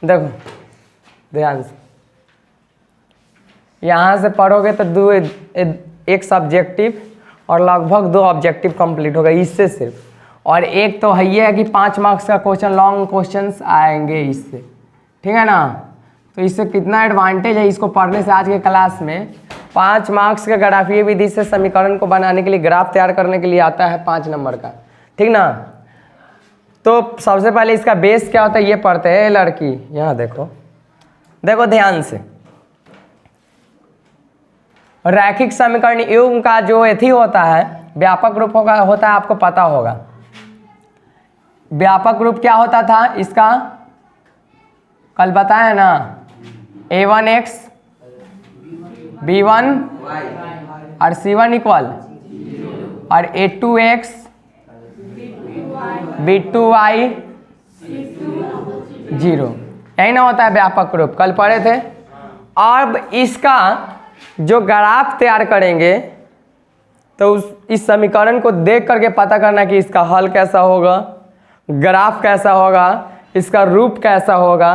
देखो ध्यान से, यहाँ से पढ़ोगे तो एक सब्जेक्टिव और लगभग 2 ऑब्जेक्टिव कंप्लीट होगा इससे सिर्फ। और एक तो है ये है कि 5 मार्क्स का क्वेश्चन, लॉन्ग क्वेश्चंस आएंगे इससे, ठीक है ना। तो इससे कितना एडवांटेज है इसको पढ़ने से। आज के क्लास में 5 मार्क्स का ग्राफीय विधि से समीकरण को बनाने के लिए, ग्राफ तैयार करने के लिए आता है 5 नंबर का, ठीक ना। तो सबसे पहले इसका बेस क्या होता है ये पढ़ते हैं लड़की। यहाँ देखो, देखो ध्यान से, रैखिक समीकरण युग्म का जो एथी होता है, व्यापक रूप होता है, आपको पता होगा। व्यापक रूप क्या होता था इसका, कल बताया ना, a1x b1 और c1 इक्वल, और a2x b2y 0, यही ना होता है व्यापक रूप, कल पढ़े थे। अब इसका जो ग्राफ तैयार करेंगे तो इस समीकरण को देख करके पता करना कि इसका हल कैसा होगा, ग्राफ कैसा होगा, इसका रूप कैसा होगा,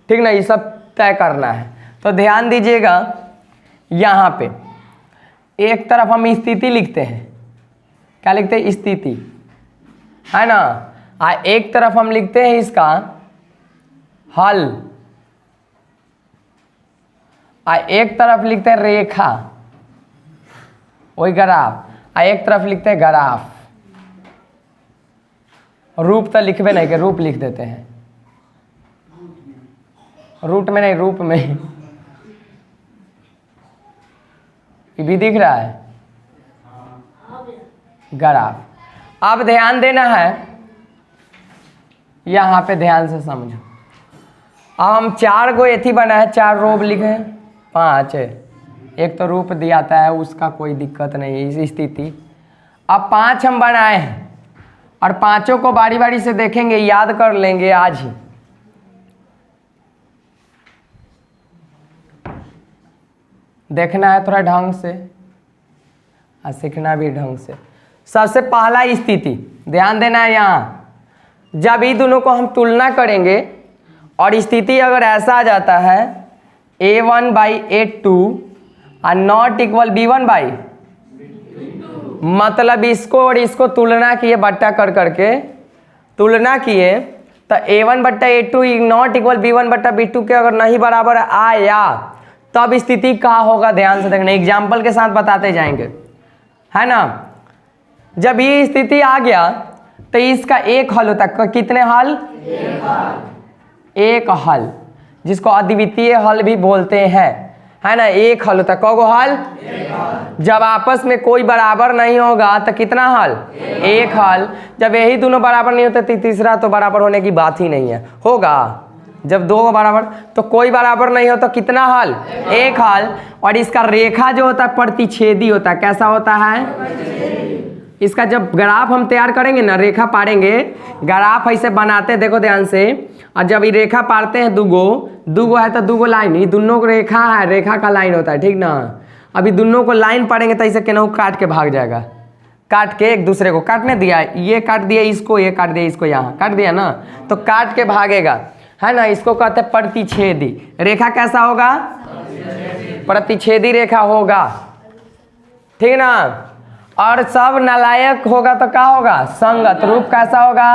ठीक ना, ये सब तय करना है। तो ध्यान दीजिएगा, यहाँ पे एक तरफ हम स्थिति लिखते हैं, क्या लिखते हैं, स्थिति, है ना। एक तरफ हम लिखते हैं इसका हल, एक तरफ लिखते हैं रेखा, वही ग्राफ, एक तरफ लिखते हैं ग्राफ। रूप तो लिखबे नहीं कि रूप लिख देते हैं, रूट में नहीं, रूप में। ये भी दिख रहा है ग्राफ। अब ध्यान देना है, यहाँ पे ध्यान से समझो। अब हम 4 गो एथी बना है, 4 रोब लिखे, 5 है, एक तो रूप दिया आता है, उसका कोई दिक्कत नहीं है, इस स्थिति। अब 5 हम बनाए हैं और 5 को बारी बारी से देखेंगे, याद कर लेंगे आज ही। देखना है थोड़ा ढंग से और सीखना भी ढंग से। सबसे पहला स्थिति ध्यान देना है, यहाँ जब ये दोनों को हम तुलना करेंगे और स्थिति अगर ऐसा आ जाता है a1/a2 और नॉट इक्वल b1/, मतलब इसको और इसको तुलना किए, बट्टा कर करके तुलना किए, तो a1/a2 नॉट इक्वल b1/b2 के अगर नहीं बराबर आया तब स्थिति क्या होगा, ध्यान से देखना, एग्जाम्पल के साथ बताते जाएंगे, है ना। जब ये स्थिति आ गया तो इसका एक हल होता है, कितने हल, एक हल, जिसको अद्वितीय हल भी बोलते हैं, है ना। एक हल होता है, कौगो हल, जब आपस में कोई बराबर नहीं होगा तो कितना हल, एक हल। जब यही दोनों बराबर नहीं होते तो तीसरा तो बराबर होने की बात ही नहीं है, होगा। जब 2 बराबर, तो कोई बराबर नहीं हो तो कितना हल, एक हल। और इसका रेखा जो होता है प्रतिच्छेदी होता है, कैसा होता है, इसका जब ग्राफ हम तैयार करेंगे ना, रेखा पारेंगे, ग्राफ ऐसे बनाते, देखो ध्यान से, और जब ये रेखा पारते हैं, दूगो है तो दूगो लाइन, ये दोनों को रेखा है, रेखा का लाइन होता है, ठीक ना। अभी दोनों को लाइन पढ़ेंगे तो ऐसे केनहू काट के भाग जाएगा, काट के एक दूसरे को काटने दिया, ये काट दिया इसको, ये काट दिया इसको, यहाँ काट दिया ना, तो काट के भागेगा, है ना। इसको कहते हैं प्रतिच्छेदी रेखा। कैसा होगा, प्रतिच्छेदी रेखा होगा, ठीक ना। और सब नालायक होगा तो क्या होगा, संगत। रूप कैसा होगा,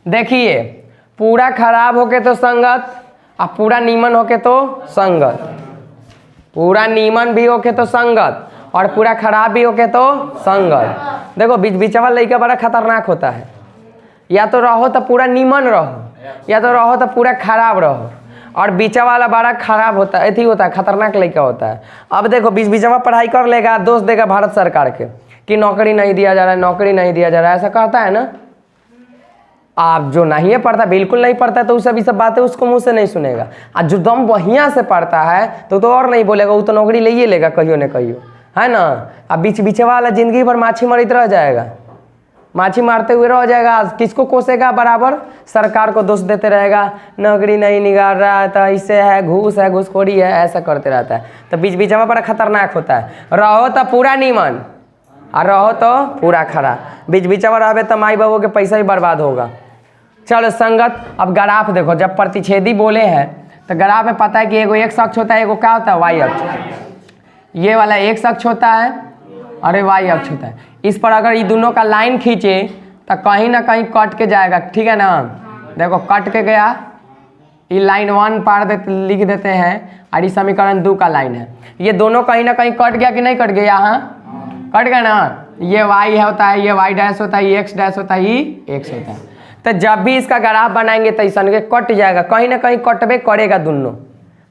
देखिए, पूरा खराब होके तो संगत, और पूरा नीमन होके तो संगत, पूरा नीमन भी होके तो संगत, और पूरा खराब भी होके तो संगत। देखो बीच बीचवा लड़का बड़ा खतरनाक होता है, या तो रहो तो पूरा नीमन रहो, या तो रहो तो पूरा खराब रहो, और बीचा वाला बड़ा खराब होता है, एथी होता है, खतरनाक लड़का होता है। अब देखो बीचवा पढ़ाई कर लेगा, दोष देगा भारत सरकार के कि नौकरी नहीं दिया जा रहा है, नौकरी नहीं दिया जा रहा है, ऐसा कहता है ना। आप जो नहीं है पढ़ता, बिल्कुल नहीं पढ़ता, तो सब बातें उसको मुंह से नहीं सुनेगा। और जो दम बढ़िया से पढ़ता है तो और नहीं बोलेगा, वो तो नौकरी ले ही लेगा कहियो न कहियो, है ना। अब बीचे वाला जिंदगी भर माछी मरित रह जाएगा, माछी मारते हुए रह जाएगा। किसको कोसेगा, बराबर सरकार को दोष देते रहेगा, नौकरी नहीं निकाल रहा है तो इससे है, घूसखोरी है, ऐसा करते रहता है। तो बीच में बड़ा खतरनाक होता है। रहो तो पूरा नीमन और रहो तो पूरा खराब, बीच में रहे तो माई बाबू के पैसा ही बर्बाद होगा, चलो संगत, अब ग्राफ देखो, जब प्रतिच्छेदी बोले हैं तो ग्राफ में पता है कि एगो x अक्ष होता है, एगो क्या होता है y अक्ष। ये वाला x अक्ष होता है और ये y अक्ष होता है। इस पर अगर ये दोनों का लाइन खींचे तो कहीं ना कहीं कट के जाएगा, ठीक है ना। देखो कट के गया, ये लाइन 1 पार लिख देते हैं और ये समीकरण 2 का लाइन है। ये दोनों कहीं ना कहीं कट गया कि नहीं कट गया, यहाँ कट गया ना। ये y होता है, ये y डैश होता है, ये x डैश होता है, ये x होता है। तो जब भी इसका ग्राफ बनाएंगे तो ऐसा कट जाएगा, कहीं ना कहीं कटबे करेगा दोनों,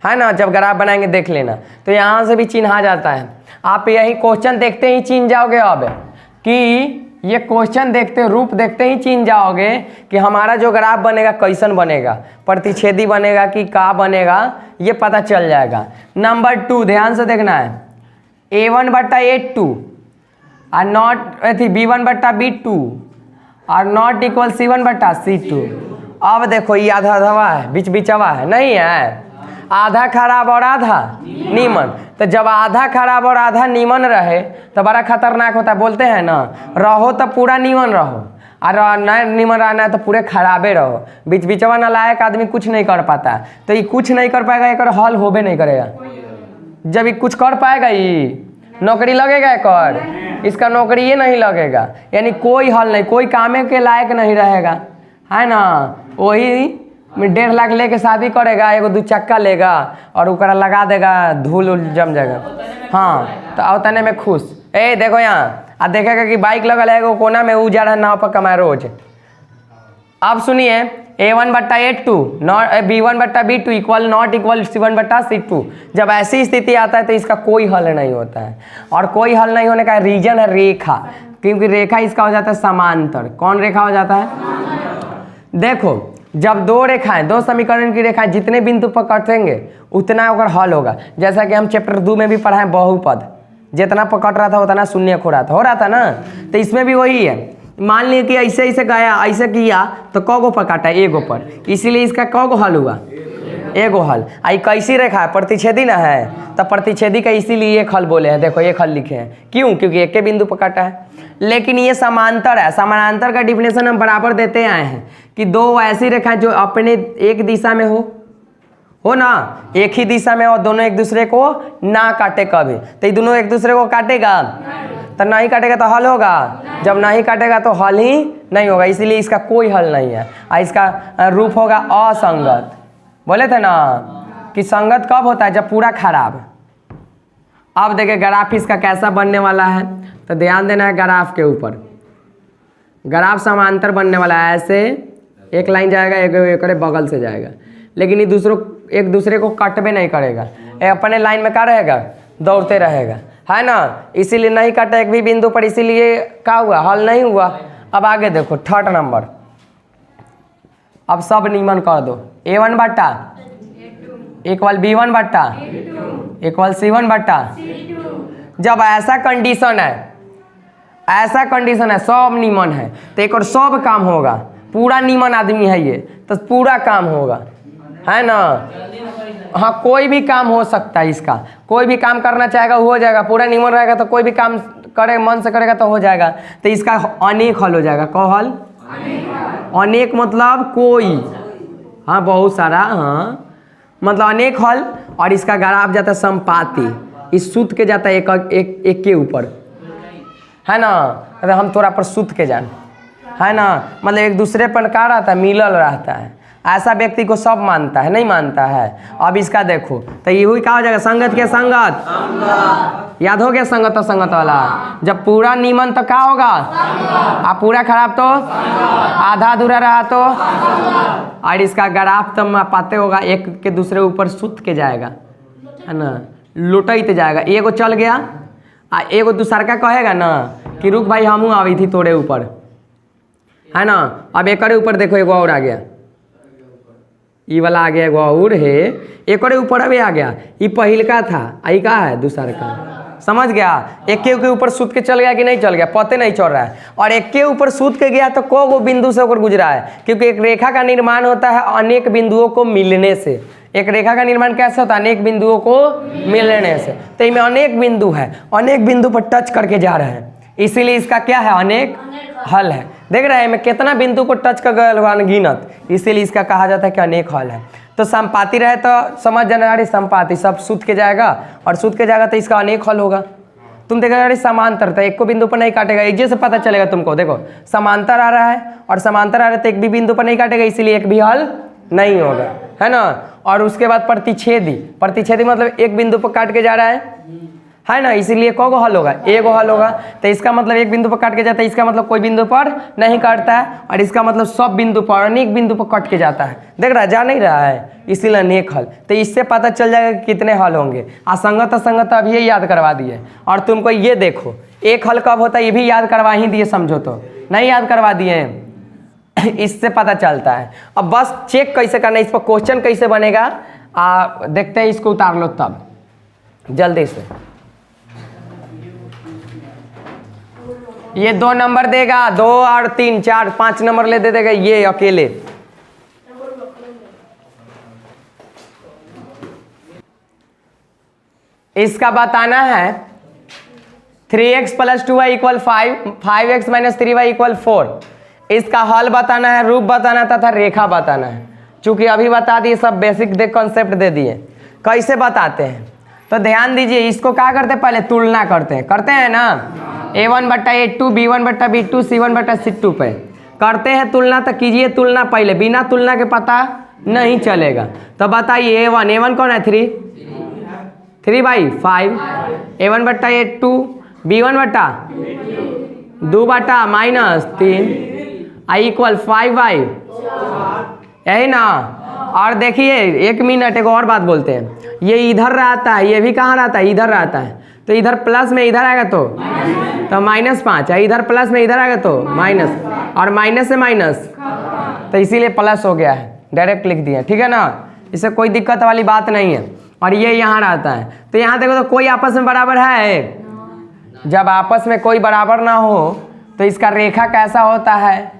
है ना। जब ग्राफ बनाएंगे देख लेना, तो यहाँ से भी चिन्हा जाता है। आप यही क्वेश्चन देखते ही चिन्ह जाओगे अब कि ये क्वेश्चन देखते, रूप देखते ही चिन्ह जाओगे कि हमारा जो ग्राफ बनेगा कैसन बनेगा, प्रतिच्छेदी बनेगा कि का बनेगा, ये पता चल जाएगा। नंबर 2 ध्यान से देखना है, a1/a2 और नॉट अथी b1/b2 और नॉट इक्वल c1/c2। अब देखो ये आधा आधा है, बीच बीचवा है, नहीं है, आधा खराब और आधा नीमन। तो जब आधा खराब और आधा नीमन रहे तो बड़ा खतरनाक होता है। बोलते हैं ना, रहो तो पूरा नीमन रहो और न नीमन रहना है तो पूरे खराबे रहो। बीच बीचवा नालायक आदमी कुछ नहीं कर पाता, तो ये कुछ नहीं कर पाएगा, एक हल होबे नहीं करेगा। जब ये कुछ कर पाएगा, ये नौकरी लगेगा एक, इसका नौकरी ये नहीं लगेगा, यानी कोई हल नहीं, कोई कामे के लायक नहीं रहेगा, है ना। वही 1.5 लाख लेके शादी करेगा, एगो 2 चक्का लेगा और ऊपर लगा देगा, धूल उल जम जाएगा। हाँ, तो अवतने में खुश। ए देखो यहाँ आ देखेगा कि बाइक लगल है एगो कोना में, ऊ जा रहा है नाव पर कमाए रोज। अब सुनिए, a1/a2 not b1/b2 equal not equal c1/c2। जब ऐसी स्थिति आता है तो इसका कोई हल नहीं होता है, और कोई हल नहीं होने का रीजन है रेखा, क्योंकि रेखा इसका हो जाता है समांतर। कौन रेखा हो जाता है? देखो जब 2 रेखाएं, 2 समीकरण की रेखाएं जितने बिंदु पर कटेंगे उतना अगर हल होगा। जैसा कि हम चैप्टर 2 में भी पढ़ा है, बहुपद जितना पकड़ रहा था उतना शून्य हो रहा था ना। तो इसमें भी वही है, मान लिया कि ऐसे ऐसे गया, ऐसे किया तो कौ गो पर काटा, एगो पर, इसीलिए इसका कौ गो हल हुआ, एगो हल। आई कैसी रेखा है? प्रतिच्छेदी ना है, तो प्रतिच्छेदी का इसीलिए एक हल बोले हैं। देखो एक हल लिखे हैं, क्यों? क्योंकि एक के बिंदु पर काटा है। लेकिन ये समांतर है। समानांतर का डिफिनेशन हम बराबर देते आए हैं कि 2 ऐसी रेखाएं जो अपने एक दिशा में हो ना, एक ही दिशा में, और दोनों एक दूसरे को ना काटे कभी। तो ये दोनों एक दूसरे को काटेगा तो नहीं काटेगा तो हल होगा, जब नहीं काटेगा तो हल ही नहीं होगा, इसीलिए इसका कोई हल नहीं है। इसका रूप होगा असंगत। बोले थे ना कि संगत कब होता है? जब पूरा खराब। अब देखिए ग्राफ इसका कैसा बनने वाला है, तो ध्यान देना है ग्राफ के ऊपर। ग्राफ समांतर बनने वाला है, ऐसे एक लाइन जाएगा, एक बगल से जाएगा, लेकिन ये एक दूसरे को कटबे नहीं करेगा, अपने लाइन में क्या रहेगा? दौड़ते रहेगा, है ना। इसीलिए नहीं काटा एक भी बिंदु पर, इसीलिए क्या हुआ? हल नहीं हुआ। अब आगे देखो 3rd नंबर, अब सब नियमन कर दो। a1/a2 equal b1/a2 equal c1/c2। जब ऐसा कंडीशन है, सब नियमन है, तो एक और सब काम होगा। पूरा नियमन आदमी है ये, तो पूरा काम होगा, है ना। हाँ, कोई भी काम हो सकता है इसका, कोई भी काम करना चाहेगा हो जाएगा। पूरा नियमन रहेगा तो कोई भी काम करे, मन से करेगा तो हो जाएगा। तो इसका अनेक हल हो जाएगा। कौ हल? अनेक मतलब कोई, हाँ बहुत सारा, हाँ मतलब अनेक हल। और इसका ग्राफ जाता है संपाती, इस सूत्र के जाता है एक के ऊपर, है ना। अरे हम थोड़ा पर सूत्र के जान, है ना, मतलब एक दूसरे पर क्या रहता है? मिलल रहता है। ऐसा व्यक्ति को सब मानता है, नहीं मानता है। अब इसका देखो तो ये हुई क्या हो जाएगा? संगत के संगत, याद हो गया संगत और संगत वाला। जब पूरा नीमन तो क्या होगा? और पूरा खराब तो आधा अधूरा रहा तो। और इसका ग्राफ तो पाते होगा, एक के दूसरे ऊपर सुत के जाएगा, है ना, लुटते जाएगा। एगो चल गया आ एगो दूसर का कहेगा ना कि रुक भाई हमहूँ आई थी तोरे ऊपर, है ना। अब एक ऊपर देखो एगो और आ गया, ई वाला आ गया, एगो और है एक ऊपर अभी आ गया। ये पहिल का था, आई का है दूसर का, समझ गया। एक के ऊपर सूत के चल गया कि नहीं चल गया, पते नहीं चल रहा है। और एक के ऊपर सूत के गया तो को वो बिंदु से होकर गुजरा है, क्योंकि एक रेखा का निर्माण होता है अनेक बिंदुओं को मिलने से। एक रेखा का निर्माण कैसे होता है? अनेक बिंदुओं को मिलने से। तो इनमें अनेक बिंदु है, अनेक बिंदु पर टच करके जा रहे हैं, इसीलिए इसका क्या है? अनेक हल है। देख रहे हैं मैं कितना बिंदु को टच कर गया अनगिनत, इसीलिए इसका कहा जाता है कि अनेक हल है। तो संपाति रहे तो समझ जाना अरे संपाति सब सूत्र के जाएगा और सूत्र के जाएगा तो इसका अनेक हल होगा। तुम देखा अरे समांतर था, एक को बिंदु पर नहीं काटेगा, एक जैसे पता चलेगा तुमको। देखो समांतर आ रहा है और समांतर आ रहा है तो एक भी बिंदु पर नहीं काटेगा, इसीलिए एक भी हल नहीं होगा, है ना। और उसके बाद प्रतिच्छेदी, प्रतिच्छेदी मतलब एक बिंदु पर काट के जा रहा है ना, इसीलिए कौगो हल होगा, एक हल होगा। तो इसका मतलब एक बिंदु पर काट के जाता है, इसका मतलब कोई बिंदु पर नहीं काटता है, और इसका मतलब सब बिंदु पर अनेक बिंदु पर कट के जाता है। देख रहा है जा नहीं रहा है, इसीलिए अनेक हल। तो इससे पता चल जाएगा कि कितने हल होंगे। असंगत असंगत अभी ये याद करवा दिए, और तुमको ये देखो एक हल कब होता है ये भी याद करवा ही दिए, समझो तो नहीं याद करवा दिए इससे पता चलता है। अब बस चेक कैसे करना है, इस पर क्वेश्चन कैसे बनेगा देखते हैं, इसको उतार लो तब जल्दी से। ये 2 नंबर देगा, 2 और 3 4 5 नंबर ले दे देगा ये अकेले। इसका बताना है 3x + 2y = 5, 5x - 3y = 4। इसका हल बताना है, रूप बताना तथा रेखा बताना है। चूंकि अभी बता दिए सब बेसिक दे कॉन्सेप्ट दे दिए, कैसे बताते हैं तो ध्यान दीजिए। इसको क्या करते हैं, पहले तुलना करते हैं ना, a1/a2 b1/b2 c1/c2 पे करते हैं तुलना। तो कीजिए तुलना पहले, बिना तुलना के पता नहीं चलेगा। तो बताइए a1 कौन है 3/5, a1/a2 b1/2/-3 = 5/, यही ना। और देखिए 1 मिनट एक और बात बोलते हैं, ये इधर रहता है, ये भी कहाँ रहता है, इधर रहता है। तो इधर प्लस में इधर आएगा तो -5 है, इधर प्लस में इधर आएगा तो माइनस, और माइनस से माइनस, तो इसीलिए प्लस हो गया है, डायरेक्ट लिख दिया, ठीक है ना। इससे कोई दिक्कत वाली बात नहीं है। और ये यहाँ रहता है, तो यहाँ देखो तो कोई आपस में बराबर है। जब आपस में कोई बराबर ना हो तो इसका रेखा कैसा होता है,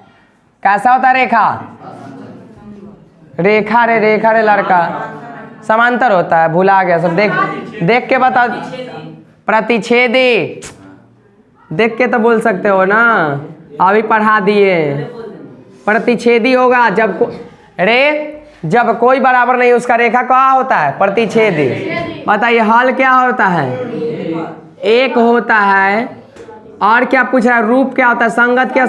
कैसा होता है रेखा, रेखा रे लड़का समांतर होता है, भुला गया सब। देख के बता, प्रतिच्छेदी देख के तो बोल सकते हो ना, अभी पढ़ा दिए। प्रतिच्छेदी होगा जब कोई बराबर नहीं उसका रेखा क्या होता है, प्रतिच्छेदी। बताइए हल क्या होता है, एक होता है। और क्या पूछ रहा है, रूप क्या होता है, संगत क्या,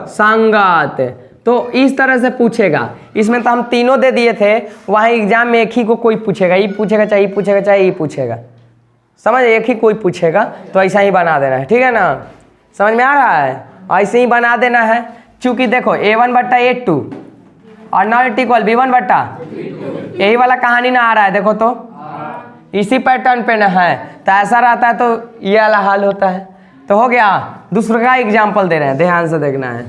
संगत। तो इस तरह से पूछेगा। इसमें तो हम तीनों दे दिए थे, वहाँ एग्जाम में एक ही को कोई पूछेगा, ये पूछेगा चाहे ये पूछेगा चाहे ये पूछेगा, समझ, एक ही कोई पूछेगा। तो ऐसा ही बना देना है, ठीक है ना, समझ में आ रहा है, ऐसे ही बना देना है। चूंकि देखो a1/a2 और नॉट इक्वल b1/, यही वाला कहानी ना आ रहा है, देखो तो इसी पैटर्न पे ना है। तो ऐसा रहता है तो ये वाला हल होता है। तो हो गया। दूसरा का एग्जाम्पल दे रहे हैं, ध्यान से देखना है।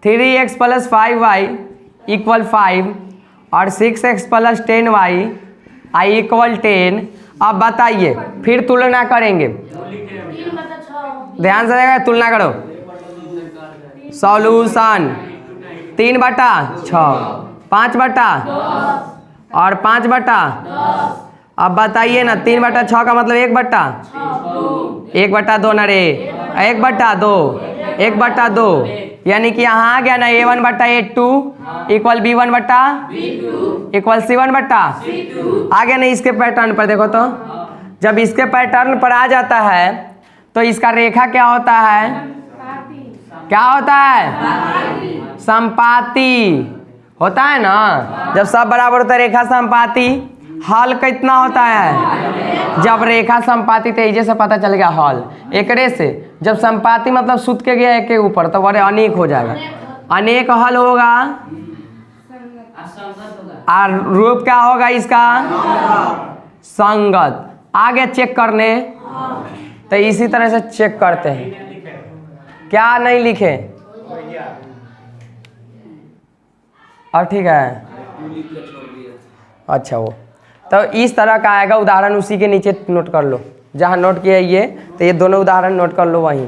3x + 5y = 5 और 6x + 10y = 10। अब बताइए, फिर तुलना करेंगे, ध्यान से देखा, तुलना करो। सॉल्यूशन 3/6, 5/10 और 5/10। अब बताइए ना 3/6 का मतलब 1/2 ना रे, 1/2, 1/2, यानी कि यहाँ आ गया ना a1/a2 = b1/b2 = c1/c2 आ गया ना। इसके पैटर्न पर देखो तो, जब इसके पैटर्न पर आ जाता है तो इसका रेखा क्या होता है, क्या होता है, संपाती होता है ना। जब सब बराबर होता है रेखा संपाती। हल कितना होता है, जब रेखा संपाती, तेजी से पता चल गया हल एकरे से। जब संपाती मतलब सूत्र के गया एक के ऊपर तो बड़े अनेक हो जाएगा, अनेक हल होगा। और रूप क्या होगा इसका, संगत। आगे चेक करने तो इसी तरह से चेक करते हैं, क्या नहीं लिखे और ठीक है। अच्छा वो तो इस तरह का आएगा उदाहरण, उसी के नीचे नोट कर लो, जहाँ नोट किया ये, तो ये दोनों उदाहरण नोट कर लो वहीं।